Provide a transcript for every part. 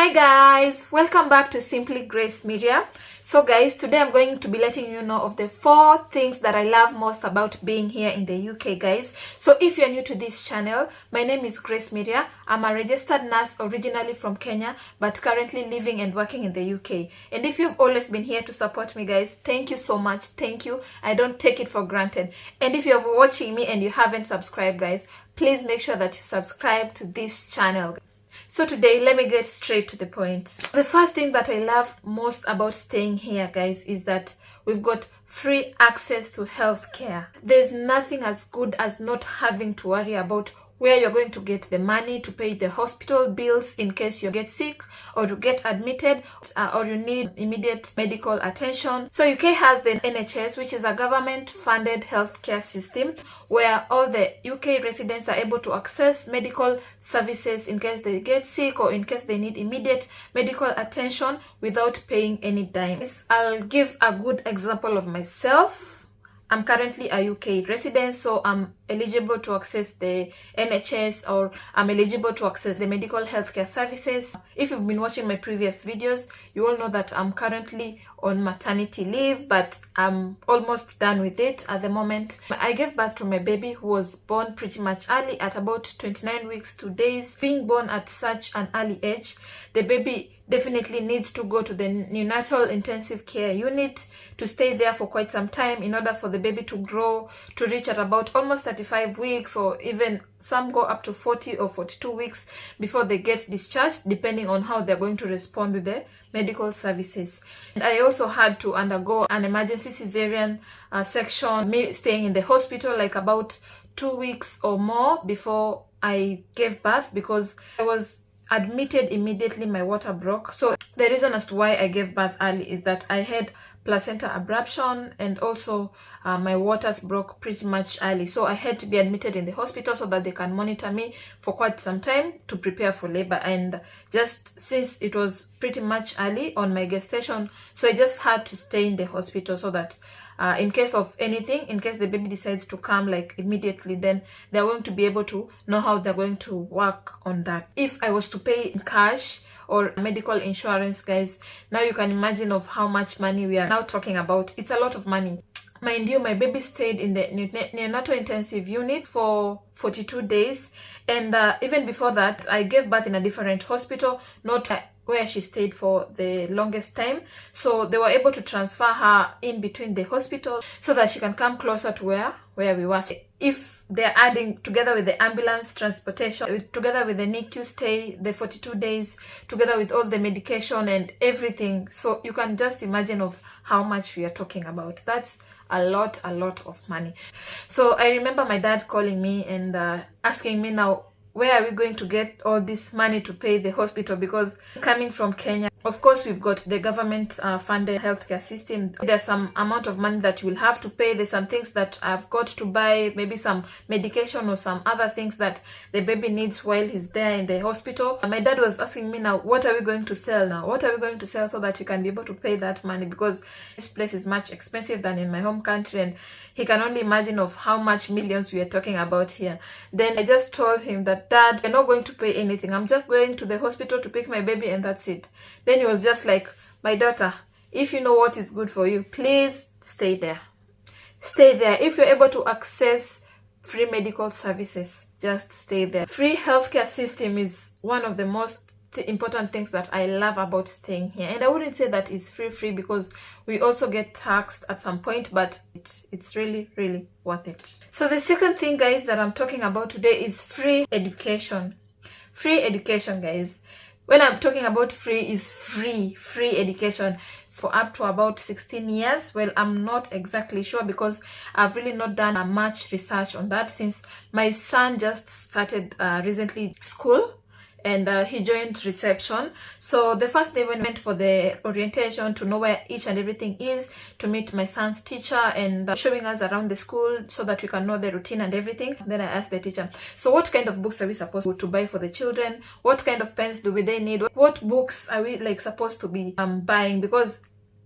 Hi guys, welcome back to Simply Grace Media. So guys, today I'm going to be letting you know of the 4 things that I love most about being here in the UK, guys. So if you're new to this channel, my name is Grace Media. I'm a registered nurse originally from Kenya, but currently living and working in the UK. And if you've always been here to support me, guys, thank you so much. Thank you. I don't take it for granted. And if you're watching me and you haven't subscribed, guys, please make sure that you subscribe to this channel. So today, let me get straight to the point. The first thing that I love most about staying here, guys, is that we've got free access to healthcare. There's nothing as good as not having to worry about where you're going to get the money to pay the hospital bills in case you get sick or you get admitted or you need immediate medical attention. So UK has the NHS, which is a government-funded healthcare system where all the UK residents are able to access medical services in case they get sick or in case they need immediate medical attention without paying any dimes. I'll give a good example of myself. I'm currently a UK resident, so I'm eligible to access the NHS or I'm eligible to access the medical healthcare services. If you've been watching my previous videos, you all know that I'm currently on maternity leave, but I'm almost done with it at the moment. I gave birth to my baby who was born pretty much early at about 29 weeks 2 days. Being born at such an early age, the baby definitely needs to go to the neonatal intensive care unit to stay there for quite some time in order for the baby to grow to reach at about almost 35 weeks, or even some go up to 40 or 42 weeks before they get discharged, depending on how they're going to respond with the medical services. And I also had to undergo an emergency cesarean section, me staying in the hospital like about 2 weeks or more before I gave birth, because I was admitted immediately. My water broke. So the reason as to why I gave birth early is that I had placenta abruption, and also my waters broke pretty much early, so I had to be admitted in the hospital so that they can monitor me for quite some time to prepare for labor. And just since it was pretty much early on my gestation, so I just had to stay in the hospital so that in case of anything, in case the baby decides to come like immediately, then they're going to be able to know how they're going to work on that. If I was to pay in cash or medical insurance, guys, now you can imagine of how much money we are now talking about. It's a lot of money. Mind you, my baby stayed in the neonatal intensive unit for 42 days, and even before that I gave birth in a different hospital, not where she stayed for the longest time. So they were able to transfer her in between the hospitals so that she can come closer to where we were. If they're adding together with the ambulance transportation, together with the NICU stay, the 42 days, together with all the medication and everything, so you can just imagine of how much we are talking about. That's a lot of money. So I remember my dad calling me and asking me, now where are we going to get all this money to pay the hospital? Because coming from Kenya, of course, we've got the government funded healthcare system. There's some amount of money that you will have to pay. There's some things that I've got to buy, maybe some medication or some other things that the baby needs while he's there in the hospital. My dad was asking me, now what are we going to sell now? What are we going to sell so that you can be able to pay that money? Because this place is much expensive than in my home country, and he can only imagine of how much millions we are talking about here. Then I just told him that, Dad, you're not going to pay anything. I'm just going to the hospital to pick my baby and that's it. Then he was just like, my daughter, if you know what is good for you, please stay there. Stay there. If you're able to access free medical services, just stay there. Free healthcare system is one of the most important things that I love about staying here. And I wouldn't say that it's free because we also get taxed at some point, but it's really worth it. So the second thing, guys, that I'm talking about today is free education. Free education, guys. When I'm talking about free, is free education. So up to about 16 years. Well, I'm not exactly sure because I've really not done much research on that, since my son just started recently school. And he joined reception. So the first day when we went for the orientation to know where each and everything is, to meet my son's teacher and showing us around the school so that we can know the routine and everything. Then I asked the teacher, so what kind of books are we supposed to buy for the children? What kind of pens do they need? What books are we like supposed to be buying? Because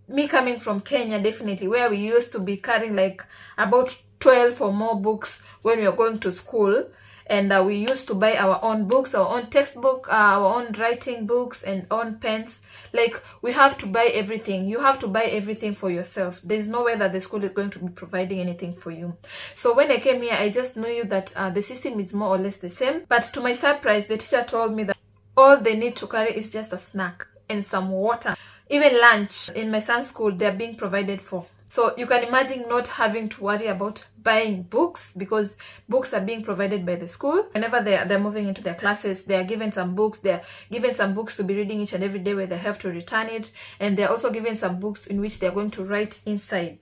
me coming from Kenya, definitely, where we used to be carrying like about 12 or more books when we were going to school, and we used to buy our own books, our own textbook, our own writing books and own pens. Like, we have to buy everything. You have to buy everything for yourself. There's no way that the school is going to be providing anything for you. So when I came here, I just knew that the system is more or less the same. But to my surprise, the teacher told me that all they need to carry is just a snack and some water. Even lunch in my son's school, they're being provided for. So you can imagine not having to worry about buying books, because books are being provided by the school. Whenever they're moving into their classes, they are given some books. They're given some books to be reading each and every day, where they have to return it. And they're also given some books in which they're going to write inside.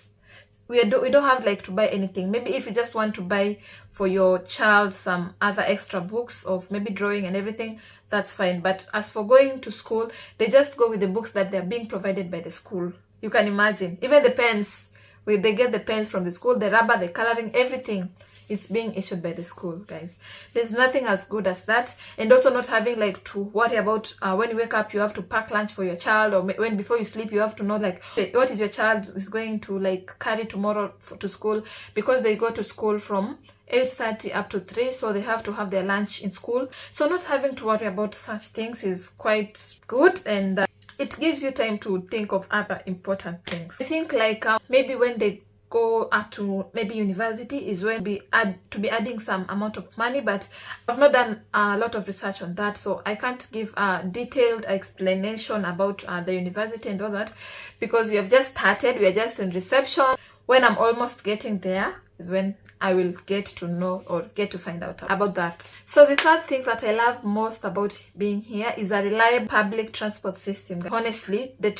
We don't have like to buy anything. Maybe if you just want to buy for your child some other extra books of maybe drawing and everything, that's fine. But as for going to school, they just go with the books that they're being provided by the school. You can imagine. Even the pens, they get the pens from the school, the rubber, the coloring, everything. It's being issued by the school, guys. There's nothing as good as that. And also not having like to worry about when you wake up, you have to pack lunch for your child, or when before you sleep, you have to know like what is your child is going to like carry tomorrow to school, because they go to school from 8:30 up to 3, so they have to have their lunch in school. So not having to worry about such things is quite good, and it gives you time to think of other important things. I think like maybe when they go up to maybe university is when we to be adding some amount of money, but I've not done a lot of research on that, so I can't give a detailed explanation about the university and all that, because we have just started. We are just in reception. When I'm almost getting there is when I will get to know or get to find out about that. So the third thing that I love most about being here is a reliable public transport system. Honestly, the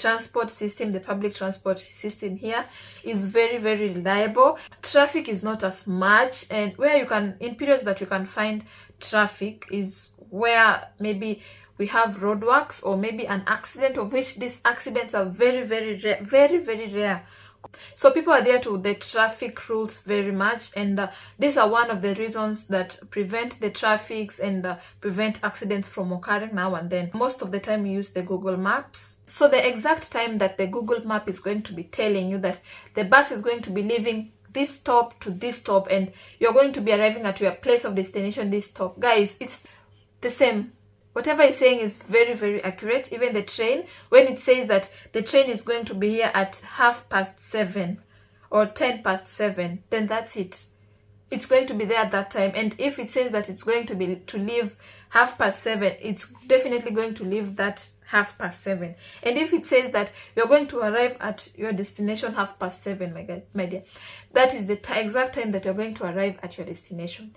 public transport system here is very, very reliable. Traffic is not as much, and where you can, in periods that you can find traffic, is where maybe we have roadworks or maybe an accident, of which these accidents are very, very rare, very, very rare. So people are there to the traffic rules very much, and these are one of the reasons that prevent the traffics and prevent accidents from occurring now and then. Most of the time we use the Google Maps. So the exact time that the Google Map is going to be telling you that the bus is going to be leaving this stop to this stop, and you're going to be arriving at your place of destination this stop. Guys, it's the same. Whatever it's saying is very, very accurate. Even the train, when it says that the train is going to be here at 7:30 or 7:10, then that's it. It's going to be there at that time. And if it says that it's going to leave 7:30, it's definitely going to leave that 7:30. And if it says that you're going to arrive at your destination 7:30, my dear, that is the exact time that you're going to arrive at your destination.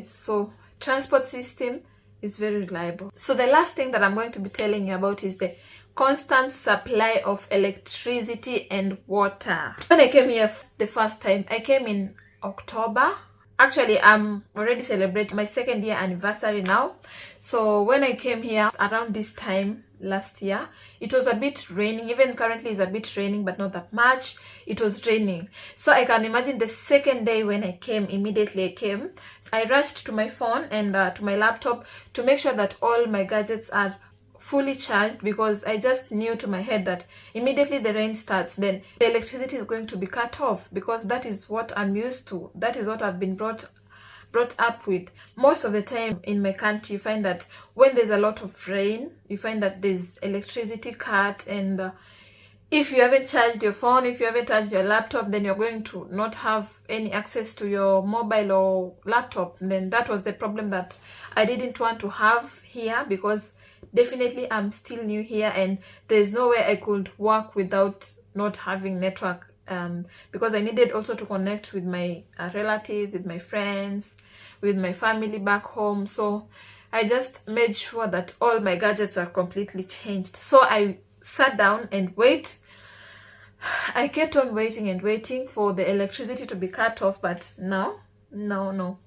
So transport system is very reliable. So the last thing that I'm going to be telling you about is the constant supply of electricity and water. When I came here the first time, I came in October. Actually, I'm already celebrating my 2nd year anniversary now. So when I came here around this time last year, it was a bit raining. Even currently it's a bit raining, but not that much. It was raining. So I can imagine the second day when I came, immediately I came, I rushed to my phone and to my laptop to make sure that all my gadgets are fully charged, because I just knew to my head that immediately the rain starts, then the electricity is going to be cut off, because that is what I'm used to. That is what I've been brought up with. Most of the time in my country, you find that when there's a lot of rain, you find that there's electricity cut, and if you haven't charged your phone, if you haven't charged your laptop, then you're going to not have any access to your mobile or laptop. And then that was the problem that I didn't want to have here, because definitely I'm still new here and there's no way I could work without not having network, because I needed also to connect with my relatives, with my friends, with my family back home. So I just made sure that all my gadgets are completely changed. So I sat down and I kept on waiting and waiting for the electricity to be cut off, but no, the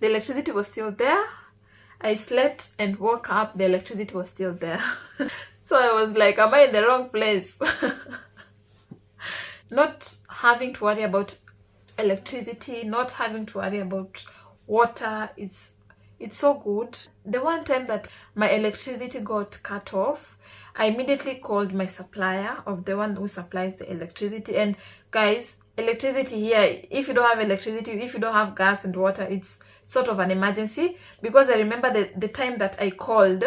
electricity was still there. I slept and woke up, the electricity was still there. So I was like, am I in the wrong place? Not having to worry about electricity, not having to worry about water, it's so good. The one time that my electricity got cut off, I immediately called my supplier, of the one who supplies the electricity. And guys, electricity here, if you don't have electricity, if you don't have gas and water, it's sort of an emergency, because I remember the time that I called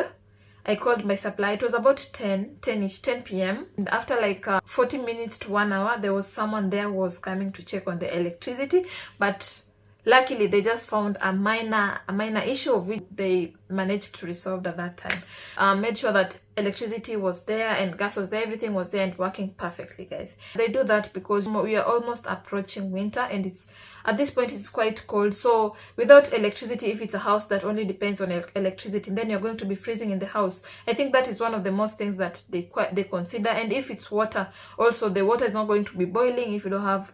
my supply. It was about 10 p.m. and after like 40 minutes to 1 hour, there was someone there who was coming to check on the electricity, but luckily they just found a minor issue of which they managed to resolve at that time. Made sure that electricity was there and gas was there, everything was there and working perfectly, guys. They do that because we are almost approaching winter, and it's at this point it's quite cold. So without electricity, if it's a house that only depends on electricity, then you're going to be freezing in the house. I think that is one of the most things that they consider. And if it's water, also the water is not going to be boiling if you don't have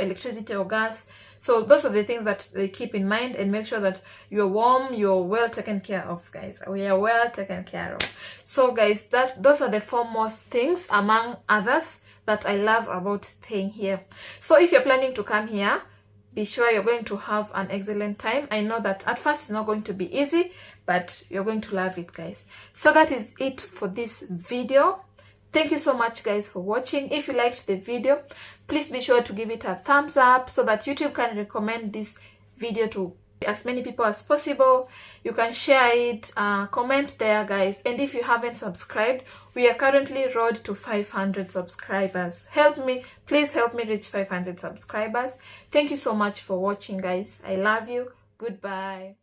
electricity or gas. So those are the things that they keep in mind, and make sure that you're warm, you're well taken care of, guys. We are well taken care of. So guys, those are the foremost things among others that I love about staying here. So if you're planning to come here, be sure you're going to have an excellent time. I know that at first it's not going to be easy, but you're going to love it, guys. So that is it for this video. Thank you so much, guys, for watching. If you liked the video, please be sure to give it a thumbs up so that YouTube can recommend this video to as many people as possible. You can share it, comment there, guys. And if you haven't subscribed, we are currently road to 500 subscribers. Please help me reach 500 subscribers. Thank you so much for watching, guys. I love you. Goodbye.